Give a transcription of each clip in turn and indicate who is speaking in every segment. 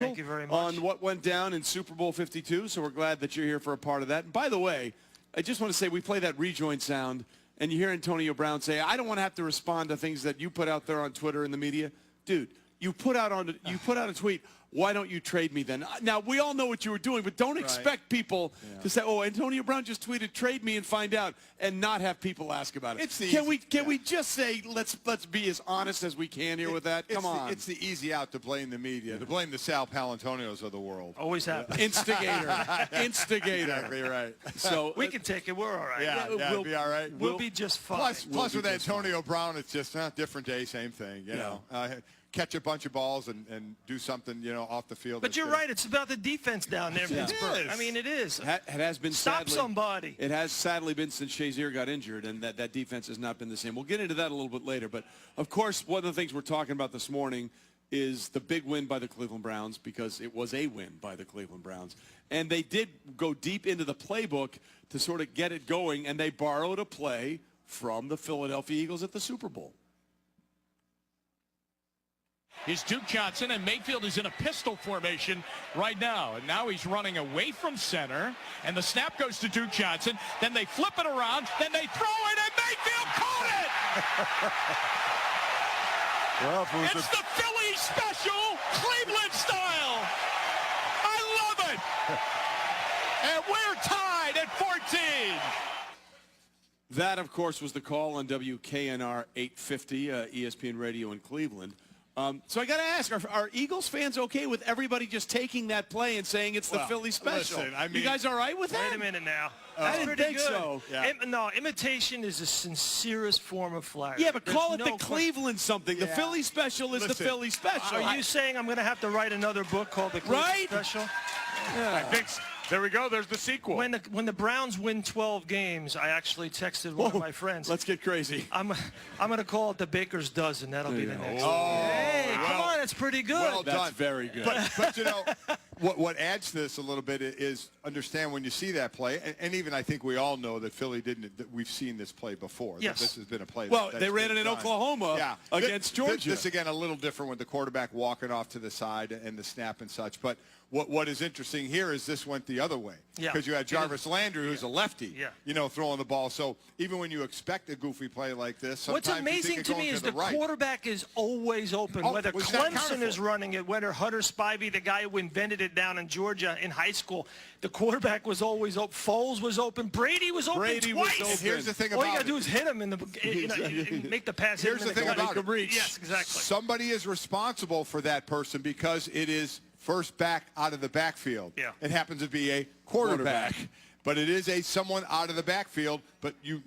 Speaker 1: Thank you very much.
Speaker 2: On what went down in Super Bowl 52, so we're glad that you're here for a part of that. And by the way, I just want to say we play that rejoin sound, and you hear Antonio Brown say, I don't want to have to respond to things that you put out there on Twitter and the media. Dude, you put out a tweet, why don't you trade me then? Now, we all know what you were doing, but don't expect people to say, oh, Antonio Brown just tweeted, trade me and find out, and not have people ask about it. Can we just say, let's be as honest as we can here with that? Come on.
Speaker 3: It's the easy out to blame the media, to blame the Sal Palantonios of the world.
Speaker 1: Always happens.
Speaker 2: Instigator. Instigator.
Speaker 3: Exactly right.
Speaker 2: So
Speaker 1: we can take it. We're all right.
Speaker 3: Yeah, we'll be all right.
Speaker 1: We'll be just fine.
Speaker 3: Plus with Antonio Brown, it's just different day, same thing. You know. Catch a bunch of balls and do something, off the field.
Speaker 1: But you're right. It's about the defense down there in Pittsburgh. I mean, it is.
Speaker 2: It has been
Speaker 1: Stop somebody.
Speaker 2: It has sadly been since Shazier got injured, and that defense has not been the same. We'll get into that a little bit later. But, of course, one of the things we're talking about this morning is the big win by the Cleveland Browns, because it was a win by the Cleveland Browns. And they did go deep into the playbook to sort of get it going, and they borrowed a play from the Philadelphia Eagles at the Super Bowl.
Speaker 4: Is Duke Johnson, and Mayfield is in a pistol formation right now. And now he's running away from center, and the snap goes to Duke Johnson. Then they flip it around, then they throw it, and Mayfield caught it! It's the Philly special, Cleveland style. I love it. And we're tied at 14.
Speaker 2: That, of course, was the call on WKNR 850, ESPN Radio in Cleveland. So I got to ask, are Eagles fans okay with everybody just taking that play and saying it's the Philly special?
Speaker 3: Listen, I mean,
Speaker 2: you guys all right with that?
Speaker 1: Wait a minute now.
Speaker 2: I didn't think so.
Speaker 1: Yeah. No, imitation is the sincerest form of flattery.
Speaker 2: Yeah, but call it the Cleveland something. The Philly special is the Philly special.
Speaker 1: Are you saying I'm going to have to write another book called the Cleveland special?
Speaker 2: Yeah.
Speaker 4: I think so. There we go. There's the sequel.
Speaker 1: When the Browns win 12 games, I actually texted one of my friends.
Speaker 2: Let's get crazy.
Speaker 1: I'm going to call it the Baker's Dozen. That'll be the next one.
Speaker 3: Oh,
Speaker 1: hey, come on. That's pretty good.
Speaker 3: Well done.
Speaker 2: That's very good.
Speaker 3: But what adds to this a little bit is understand when you see that play, and even I think we all know that Philly that we've seen this play before.
Speaker 1: Yes.
Speaker 3: That this has been a play.
Speaker 2: Well, they ran it in Oklahoma against Georgia.
Speaker 3: This, again, a little different with the quarterback walking off to the side and the snap and such. But what is interesting here is this went the other way.
Speaker 1: Yeah.
Speaker 3: Because you had Jarvis Landry, who's a lefty, throwing the ball. So even when you expect a goofy play like this, sometimes
Speaker 1: what's amazing to me is the quarterback is always open. Whether Clemson is running it, whether Hunter Spivey, the guy who invented it down in Georgia in high school, the quarterback was always open. Foles was open. Brady was open twice.
Speaker 3: Here's the thing about it.
Speaker 1: All you got to do is hit him and make the pass.
Speaker 3: Here's the thing about it.
Speaker 1: Yes, exactly.
Speaker 3: Somebody is responsible for that person because it is first back out of the backfield.
Speaker 1: Yeah.
Speaker 3: It happens to be a quarterback. But it is someone out of the backfield. But you're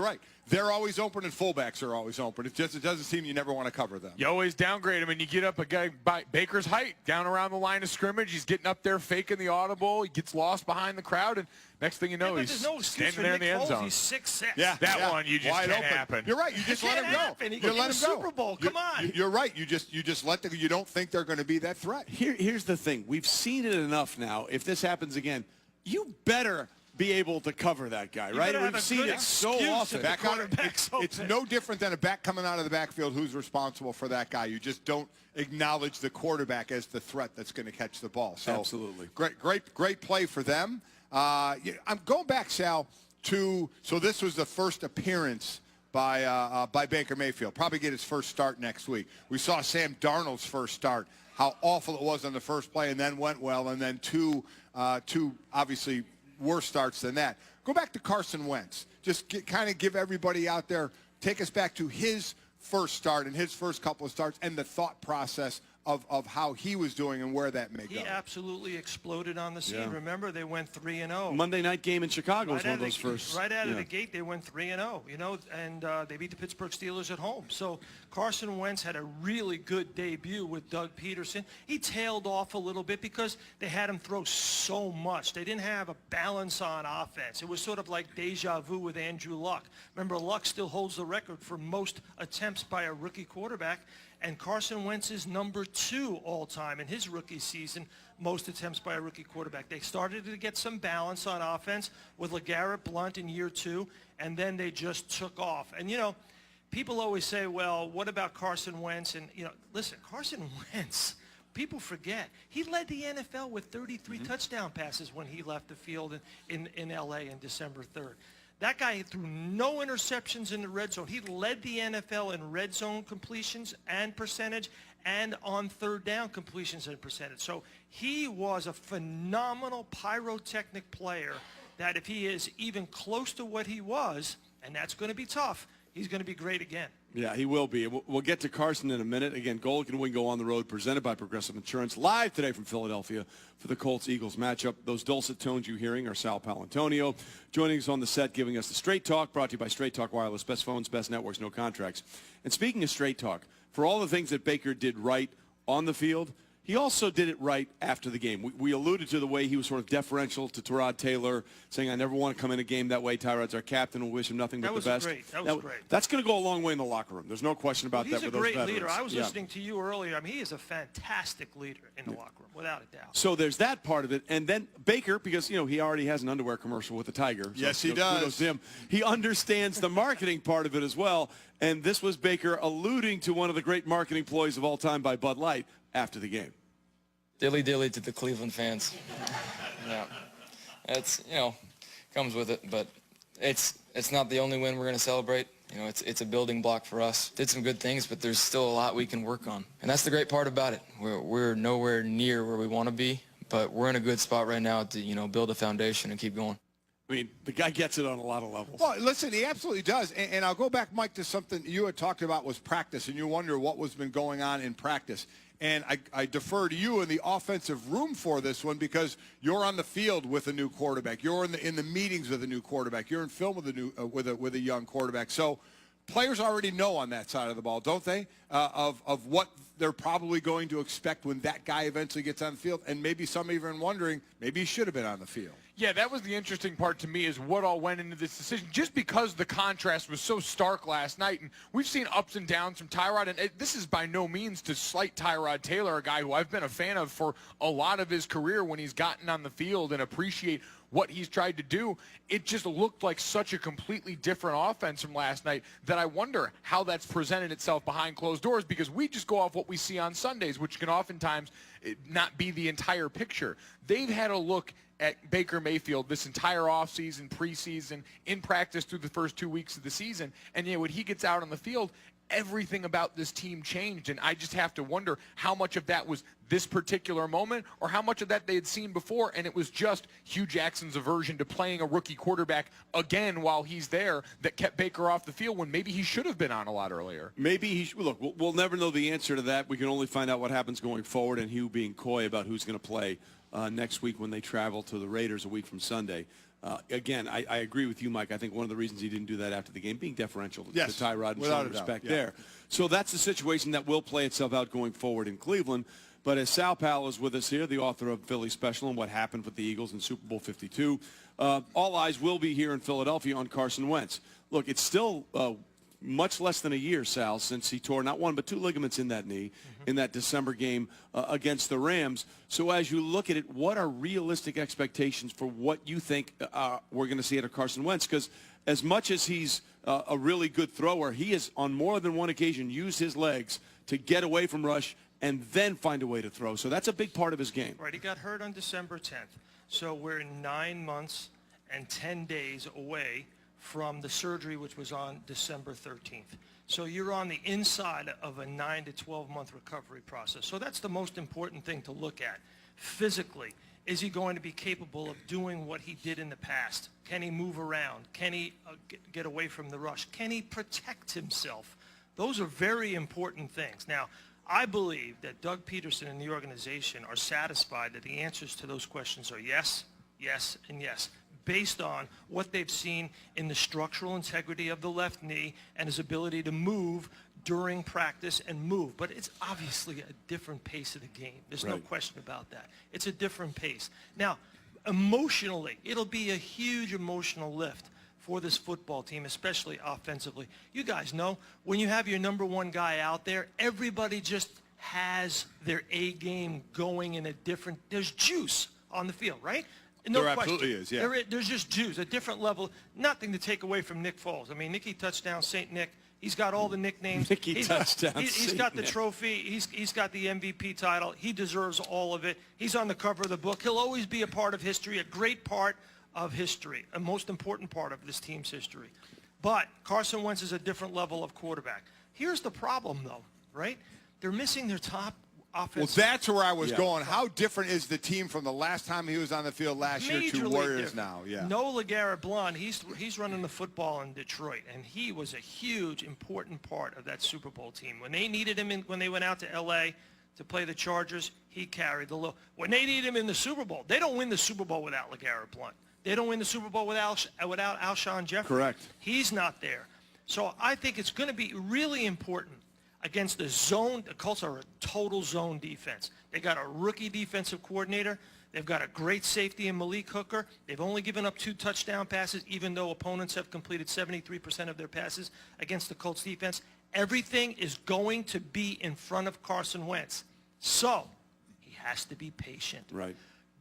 Speaker 3: right. They're always open, and fullbacks are always open. It doesn't seem you never want to cover them.
Speaker 4: You always downgrade him, and you get up a guy by Baker's height down around the line of scrimmage. He's getting up there faking the audible. He gets lost behind the crowd, and next thing you know, he's standing there in the end zone.
Speaker 1: He's 6'6".
Speaker 4: Yeah, that one you just can't happen.
Speaker 3: You're right. You just let him go.
Speaker 1: You let him go. Super Bowl. Come on.
Speaker 3: You're right. You just let them. You don't think they're going to be that threat.
Speaker 2: Here's the thing. We've seen it enough now. If this happens again, you better be able to cover that guy, right? We've seen it so often.
Speaker 3: It's no different than a back coming out of the backfield who's responsible for that guy. You just don't acknowledge the quarterback as the threat that's going to catch the ball. So
Speaker 2: absolutely.
Speaker 3: Great play for them. I'm going back, Sal, so this was the first appearance by Baker Mayfield. Probably get his first start next week. We saw Sam Darnold's first start, how awful it was on the first play, and then went well, and then two obviously worse starts than that. Go back to Carson Wentz. Just kind of give everybody out there, take us back to his first start and his first couple of starts and the thought process of how he was doing and where that may go.
Speaker 1: He absolutely exploded on the scene. Yeah. Remember, they went 3-0.
Speaker 2: Monday night game in Chicago was one of those first.
Speaker 1: Right out of the gate, they went 3-0, and they beat the Pittsburgh Steelers at home. So Carson Wentz had a really good debut with Doug Peterson. He tailed off a little bit because they had him throw so much. They didn't have a balance on offense. It was sort of like deja vu with Andrew Luck. Remember, Luck still holds the record for most attempts by a rookie quarterback. And Carson Wentz is number 2 all-time in his rookie season, most attempts by a rookie quarterback. They started to get some balance on offense with LeGarrette Blount in year 2, and then they just took off. And, people always say, well, what about Carson Wentz? And, listen, Carson Wentz people forget, he led the NFL with 33 touchdown passes when he left the field in L.A. in December 3rd. That guy threw no interceptions in the red zone. He led the NFL in red zone completions and percentage and on third down completions and percentage. So he was a phenomenal pyrotechnic player that if he is even close to what he was, and that's going to be tough, he's going to be great again.
Speaker 2: Yeah, he will be. We'll get to Carson in a minute. Again, Golic and Wingo on the road, presented by Progressive Insurance, live today from Philadelphia for the Colts-Eagles matchup. Those dulcet tones you're hearing are Sal Palantonio. Joining us on the set, giving us the Straight Talk, brought to you by Straight Talk Wireless. Best phones, best networks, no contracts. And speaking of Straight Talk, for all the things that Baker did right on the field, he also did it right after the game. We alluded to the way he was sort of deferential to Tyrod Taylor, saying, I never want to come in a game that way. Tyrod's our captain. We'll wish him nothing but the best.
Speaker 1: That was great.
Speaker 2: That's going to go a long way in the locker room. There's no question about that with those veterans.
Speaker 1: He's a great leader. I was listening to you earlier. I mean, he is a fantastic leader in the locker room, without a doubt.
Speaker 2: So there's that part of it. And then Baker, because, he already has an underwear commercial with the Tiger. So
Speaker 3: yes, he does.
Speaker 2: Kudos to him. He understands the marketing part of it as well. And this was Baker alluding to one of the great marketing ploys of all time by Bud Light after the game.
Speaker 5: Dilly dilly to the Cleveland fans. Yeah, it's comes with it, but it's not the only win we're going to celebrate. It's a building block for us. Did some good things, but there's still a lot we can work on, and that's the great part about it. We're nowhere near where we want to be, but we're in a good spot right now to build a foundation and keep going.
Speaker 2: I mean, the guy gets it on a lot of levels.
Speaker 3: Well, listen, he absolutely does. And I'll go back, Mike, to something you had talked about was practice, and you wonder what was been going on in practice. And I defer to you in the offensive room for this one because you're on the field with a new quarterback. You're in the meetings with a new quarterback. You're in film with a young quarterback. So players already know on that side of the ball, don't they, of what they're probably going to expect when that guy eventually gets on the field. And maybe some even wondering, maybe he should have been on the field.
Speaker 6: Yeah, that was the interesting part to me is what all went into this decision, just because the contrast was so stark last night. And we've seen ups and downs from Tyrod, and this is by no means to slight Tyrod Taylor, a guy who I've been a fan of for a lot of his career when he's gotten on the field and appreciate what he's tried to do. It just looked like such a completely different offense from last night that I wonder how that's presented itself behind closed doors, because we just go off what we see on Sundays, which can oftentimes not be the entire picture. They've had a look at Baker Mayfield this entire offseason, preseason, in practice through the first 2 weeks of the season, and when he gets out on the field, everything about this team changed, and I just have to wonder how much of that was this particular moment or how much of that they had seen before, and it was just Hugh Jackson's aversion to playing a rookie quarterback again while he's there that kept Baker off the field when maybe he should have been on a lot earlier.
Speaker 2: Maybe he should. Look, we'll never know the answer to that. We can only find out what happens going forward, and Hugh being coy about who's going to play next week when they travel to the Raiders a week from Sunday. Again, I agree with you, Mike. I think one of the reasons he didn't do that after the game, being deferential to Tyrod and showing respect there. So that's the situation that will play itself out going forward in Cleveland. But as Sal Pal is with us here, the author of Philly Special and what happened with the Eagles in Super Bowl 52, all eyes will be here in Philadelphia on Carson Wentz. Look, it's still much less than a year, Sal, since he tore not one but two ligaments in that knee in that December game against the Rams. So as you look at it, what are realistic expectations for what you think we're going to see out of Carson Wentz? Because as much as he's a really good thrower, he has on more than one occasion used his legs to get away from rush and then find a way to throw. So that's a big part of his game.
Speaker 1: Right, he got hurt on December 10th. So we're 9 months and 10 days away from the surgery, which was on December 13th. So you're on the inside of a 9 to 12-month recovery process. So that's the most important thing to look at. Physically, is he going to be capable of doing what he did in the past? Can he move around? Can he get away from the rush? Can he protect himself? Those are very important things. Now, I believe that Doug Peterson and the organization are satisfied that the answers to those questions are yes, yes, and yes, based on what they've seen in the structural integrity of the left knee and his ability to move during practice and move. But it's obviously a different pace of the game. There's no question about that. It's a different pace. Now, emotionally, it'll be a huge emotional lift for this football team, especially offensively. You guys know, when you have your number one guy out there, everybody just has their A game going in a different, there's juice on the field, right? No
Speaker 3: there
Speaker 1: question.
Speaker 3: Absolutely is, yeah.
Speaker 1: There's just juice, a different level, nothing to take away from Nick Foles. I mean, Nicky touchdown, St. Nick, He's got all the nicknames.
Speaker 2: Mickey touchdown.
Speaker 1: He's got the trophy. He's got the MVP title. He deserves all of it. He's on the cover of the book. He'll always be a part of history, a great part of history, a most important part of this team's history. But Carson Wentz is a different level of quarterback. Here's the problem, though, right? They're missing their top offense.
Speaker 3: Well, that's where I was going. How different is the team from the last time he was on the field last year to where it is now? Yeah.
Speaker 1: No LeGarrette Blount. He's running the football in Detroit, and he was a huge, important part of that Super Bowl team. When they needed him when they went out to L.A. to play the Chargers, he carried the load. When they needed him in the Super Bowl, they don't win the Super Bowl without LeGarrette Blount. They don't win the Super Bowl without Alshon Jeffrey.
Speaker 2: Correct.
Speaker 1: He's not there. So I think it's going to be really important against the zone. The Colts are a total zone defense. They got a rookie defensive coordinator. They've got a great safety in Malik Hooker. They've only given up 2 touchdown passes, even though opponents have completed 73% of their passes against the Colts defense. Everything is going to be in front of Carson Wentz. So he has to be patient.
Speaker 2: Right.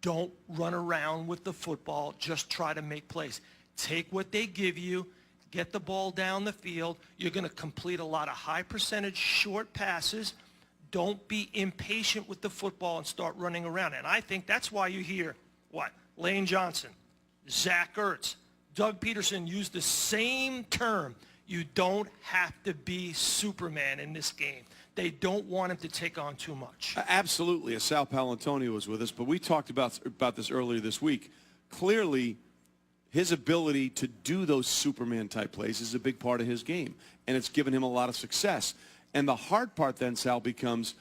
Speaker 1: Don't run around with the football. Just try to make plays. Take what they give you. Get the ball down the field. You're going to complete a lot of high percentage short passes. Don't be impatient with the football and start running around. And I think that's why you hear, Lane Johnson, Zach Ertz, Doug Peterson use the same term. You don't have to be Superman in this game. They don't want him to take on too much.
Speaker 2: Absolutely. Sal Paolantonio was with us, but we talked about this earlier this week. Clearly, his ability to do those Superman-type plays is a big part of his game, and it's given him a lot of success. And the hard part then, Sal, becomes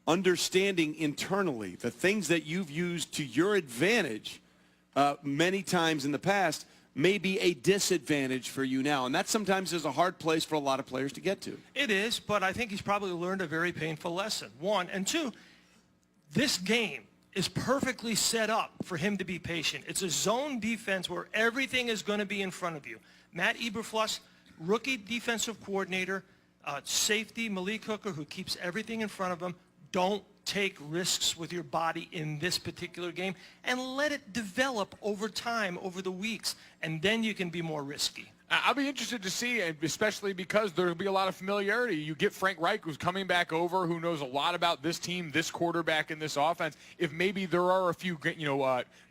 Speaker 2: understanding internally the things that you've used to your advantage many times in the past may be a disadvantage for you now. And that sometimes is a hard place for a lot of players to get to.
Speaker 1: It is, but I think he's probably learned a very painful lesson. 1. And 2, this game is perfectly set up for him to be patient. It's a zone defense where everything is going to be in front of you. Matt Eberflus, rookie defensive coordinator, safety Malik Hooker, who keeps everything in front of him. Don't take risks with your body in this particular game, and let it develop over time, over the weeks, and then you can be more risky.
Speaker 6: I'll be interested to see, especially because there will be a lot of familiarity. You get Frank Reich, who's coming back over, who knows a lot about this team, this quarterback, and this offense. If maybe there are a few,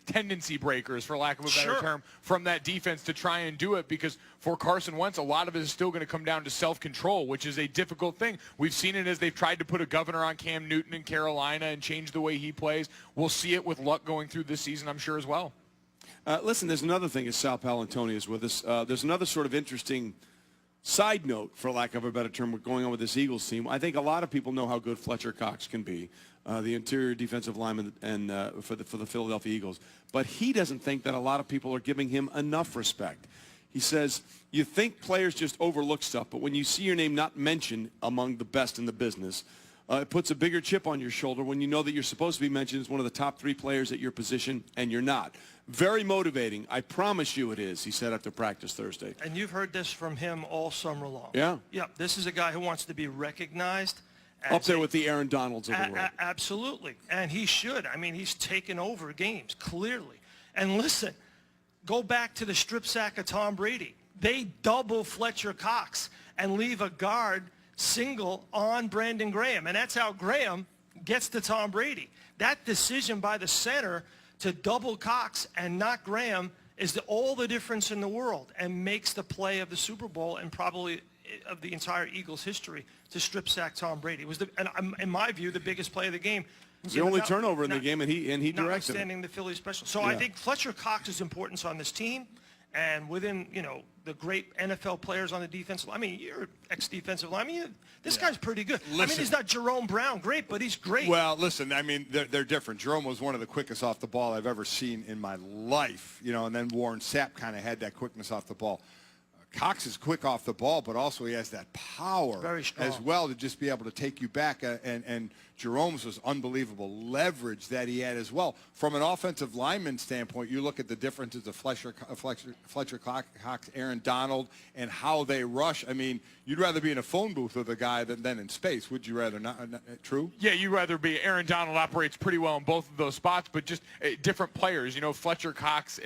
Speaker 6: tendency breakers, for lack of a better term, from that defense to try and do it, because for Carson Wentz, a lot of it is still going to come down to self-control, which is a difficult thing. We've seen it as they've tried to put a governor on Cam Newton in Carolina and change the way he plays. We'll see it with Luck going through this season, I'm sure, as well.
Speaker 2: Listen, there's another thing as Sal Paolantonio is with us. There's another sort of interesting side note, for lack of a better term, going on with this Eagles team. I think a lot of people know how good Fletcher Cox can be, the interior defensive lineman and for the Philadelphia Eagles. But he doesn't think that a lot of people are giving him enough respect. He says, you think players just overlook stuff, but when you see your name not mentioned among the best in the business, it puts a bigger chip on your shoulder when you know that you're supposed to be mentioned as one of the top 3 players at your position, and you're not. Very motivating. I promise you it is, he said after practice Thursday.
Speaker 1: And you've heard this from him all summer long.
Speaker 2: Yeah?
Speaker 1: Yeah, this is a guy who wants to be recognized.
Speaker 2: Up there with the Aaron Donalds of the world.
Speaker 1: Absolutely. And he should. I mean, he's taken over games, clearly. And listen, go back to the strip sack of Tom Brady. They double Fletcher Cox and leave a guard single on Brandon Graham. And that's how Graham gets to Tom Brady. That decision by the center to double Cox and not Graham is all the difference in the world, and makes the play of the Super Bowl and probably of the entire Eagles history to strip sack Tom Brady. It was, in my view, the biggest play of the game.
Speaker 2: It's the only turnover in the game, and he directed it.
Speaker 1: Notwithstanding the Philly special. So I think Fletcher Cox's importance on this team, and within, the great NFL players on the defensive line. I mean, you're ex-defensive line. I mean, this guy's pretty good. I mean, he's not Jerome Brown great, but he's great.
Speaker 3: Well, listen, I mean, they're different. Jerome was one of the quickest off the ball I've ever seen in my life, and then Warren Sapp kind of had that quickness off the ball. Cox is quick off the ball, but also he has that power
Speaker 1: Very strong
Speaker 3: as well to just be able to take you back and Jerome's was unbelievable leverage that he had as well. From an offensive lineman standpoint, you look at the differences of Fletcher Cox, Aaron Donald, and how they rush. I mean, you'd rather be in a phone booth with a guy than in space. Would you rather not? True?
Speaker 6: Yeah, you'd rather be. Aaron Donald operates pretty well in both of those spots, but just different players. You know, Fletcher Cox,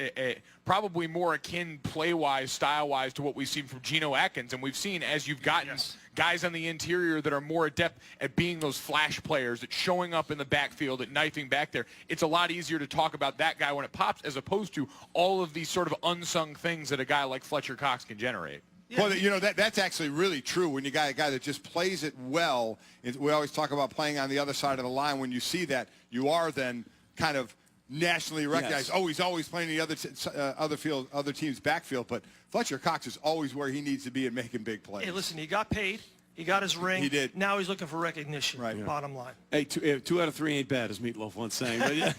Speaker 6: probably more akin play-wise, style-wise to what we've seen from Geno Atkins. And we've seen as you've gotten guys on the interior that are more adept at being those flash players, at showing up in the backfield, at knifing back there, it's a lot easier to talk about that guy when it pops as opposed to all of these sort of unsung things that a guy like Fletcher Cox can generate.
Speaker 3: Yeah. Well, you know, that's actually really true when you got a guy that just plays it well. We always talk about playing on the other side of the line. When you see that, you are then kind of nationally recognized. Oh, he's always playing the other team's backfield. But Fletcher Cox is always where he needs to be and making big plays.
Speaker 1: Hey, listen, he got paid. He got his ring.
Speaker 3: He did.
Speaker 1: Now he's looking for recognition.
Speaker 3: Right.
Speaker 1: Bottom line.
Speaker 2: Hey, 2 out of 3 ain't bad, as Meatloaf once saying. But yeah,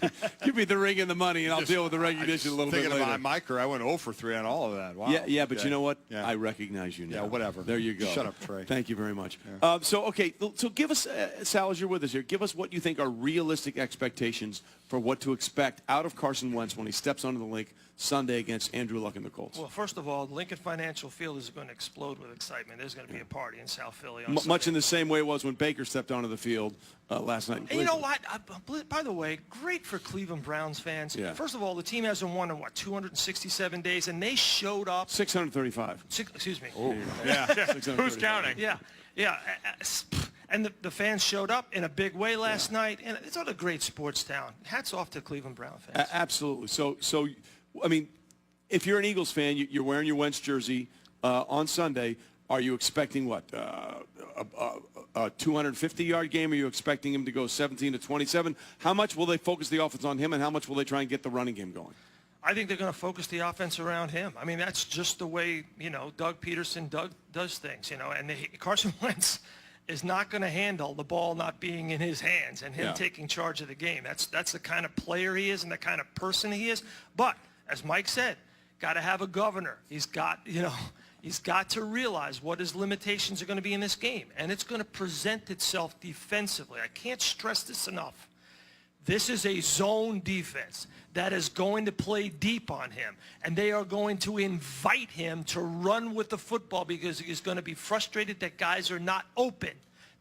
Speaker 2: give me the ring and the money, and I'll deal with the recognition a little bit later.
Speaker 3: Thinking about my career, I went 0 for 3 on all of that. Wow.
Speaker 2: Yeah, but you know what?
Speaker 3: Yeah.
Speaker 2: I recognize you now.
Speaker 3: Yeah, whatever.
Speaker 2: There you go.
Speaker 3: Shut up, Trey.
Speaker 2: Thank you very much.
Speaker 3: Yeah.
Speaker 2: So give us, Sal, as you're with us here, give us what you think are realistic expectations for what to expect out of Carson Wentz when he steps onto the link Sunday against Andrew Luck and the Colts.
Speaker 1: Well, first of all, Lincoln Financial Field is going to explode with excitement. There's going to be a party in South Philly on
Speaker 2: Much in the same way it was when Baker stepped onto the field last night.
Speaker 1: And you know what? By the way, great for Cleveland Browns fans.
Speaker 2: Yeah.
Speaker 1: First of all, the team hasn't won in, 267 days, and they showed up.
Speaker 2: 635.
Speaker 1: Excuse me.
Speaker 2: Oh,
Speaker 3: Yeah.
Speaker 6: Who's counting?
Speaker 1: Yeah. And the fans showed up in a big way last night, and it's not a great sports town. Hats off to Cleveland Brown fans.
Speaker 2: Absolutely. So, I mean, if you're an Eagles fan, you're wearing your Wentz jersey on Sunday. Are you expecting what? A 250-yard game? Are you expecting him to go 17 to 27? How much will they focus the offense on him, and how much will they try and get the running game going?
Speaker 1: I think they're going to focus the offense around him. I mean, that's just the way, Doug Peterson does things, and Carson Wentz is not going to handle the ball not being in his hands and him taking charge of the game. That's the kind of player he is and the kind of person he is. But as Mike said, got to have a governor. He's got to realize what his limitations are going to be in this game, and it's going to present itself defensively. I can't stress this enough. This is a zone defense that is going to play deep on him, and they are going to invite him to run with the football because he's going to be frustrated that guys are not open.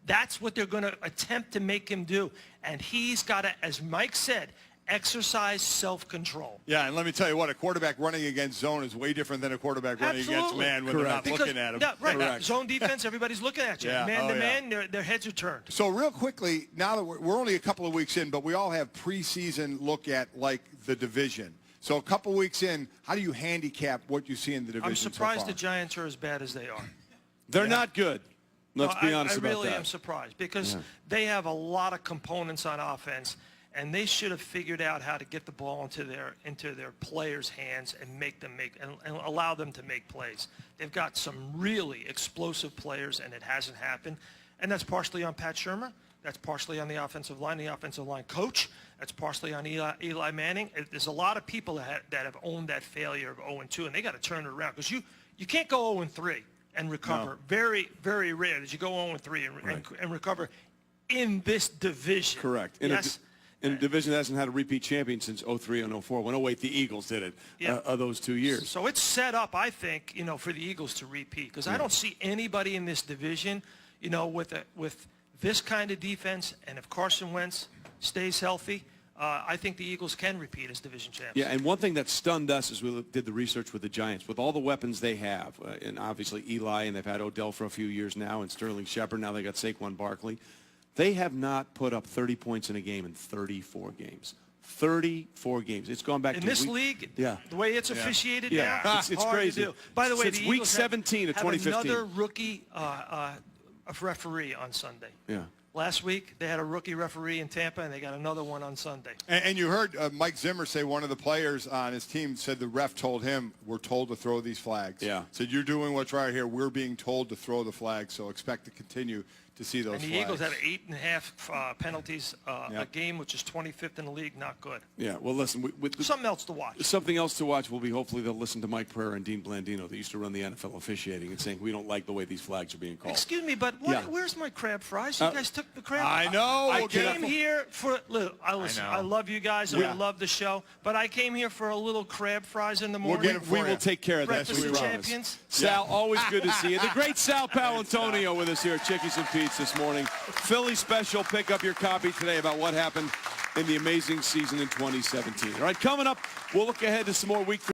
Speaker 1: That's what they're going to attempt to make him do, and he's got to, as Mike said, exercise self-control.
Speaker 3: Yeah, and let me tell you what, a quarterback running against zone is way different than a quarterback running against man when they're not looking at him.
Speaker 1: Yeah, right. Zone defense, everybody's looking at you.
Speaker 3: Yeah.
Speaker 1: Man, their heads are turned.
Speaker 3: So real quickly, now that we're only a couple of weeks in, but we all have preseason look at, like, the division. So a couple weeks in, how do you handicap what you see in the division?
Speaker 1: I'm surprised
Speaker 3: so far?
Speaker 1: the Giants are as bad as they are.
Speaker 2: They're not good. Let's be honest about that.
Speaker 1: I really am surprised because they have a lot of components on offense, and they should have figured out how to get the ball into their players' hands and allow them to make plays. They've got some really explosive players, and it hasn't happened. And that's partially on Pat Shurmur. That's partially on the offensive line coach. That's partially on Eli Manning. There's a lot of people that have owned that failure of 0-2, and they got to turn it around because you can't go 0-3 and recover. No. Very, very rare that you go 0-3 and recover in this division.
Speaker 2: Correct. In a division that hasn't had a repeat champion since 03 and 04. When 08, the Eagles did it those 2 years.
Speaker 1: So it's set up, I think, for the Eagles to repeat because I don't see anybody in this division, with this kind of defense, and if Carson Wentz stays healthy, I think the Eagles can repeat as division champs.
Speaker 2: Yeah, and one thing that stunned us as we did the research with the Giants, with all the weapons they have, and obviously Eli, and they've had Odell for a few years now, and Sterling Shepard, now they got Saquon Barkley. They have not put up 30 points in a game in 34 games. 34 games. It's gone back
Speaker 1: in
Speaker 2: to
Speaker 1: this league. The way it's officiated now,
Speaker 2: it's crazy.
Speaker 1: To do. By the way,
Speaker 2: since
Speaker 1: the
Speaker 2: week
Speaker 1: Eagles
Speaker 2: 17 of 2015.
Speaker 1: have another rookie referee on Sunday.
Speaker 2: Yeah.
Speaker 1: Last week, they had a rookie referee in Tampa, and they got another one on Sunday.
Speaker 3: And you heard Mike Zimmer say one of the players on his team said the ref told him, we're told to throw these flags.
Speaker 2: Yeah.
Speaker 3: Said, you're doing what's right here. We're being told to throw the flag, so expect to continue to see those
Speaker 1: And the
Speaker 3: flags.
Speaker 1: Eagles had 8.5 penalties a
Speaker 3: Yep.
Speaker 1: game, which is 25th in the league. Not good.
Speaker 2: Yeah, well, listen,
Speaker 1: Something else to watch.
Speaker 2: something else to watch will be hopefully they'll listen to Mike Pereira and Dean Blandino. They used to run the NFL officiating and saying we don't like the way these flags are being called.
Speaker 1: Excuse me, but
Speaker 2: Yeah.
Speaker 1: where's my crab fries? You guys took the crab.
Speaker 3: I know.
Speaker 1: I
Speaker 3: We'll get
Speaker 1: came
Speaker 3: it.
Speaker 1: here for. Look, I love you guys and
Speaker 2: Yeah.
Speaker 1: I love the show, but I came here for a little crab fries in the
Speaker 3: We'll
Speaker 1: morning.
Speaker 3: get 'em for
Speaker 2: We
Speaker 3: you.
Speaker 2: will take care of that.
Speaker 1: Breakfast
Speaker 2: We
Speaker 1: of
Speaker 2: promise.
Speaker 1: champions.
Speaker 2: Sal, always good to see you. The great Sal Paolantonio with us here at Chickies and Pete's this morning. Philly special. Pick up your copy today about what happened in the amazing season in 2017. All right, coming up, we'll look ahead to some more Week 3.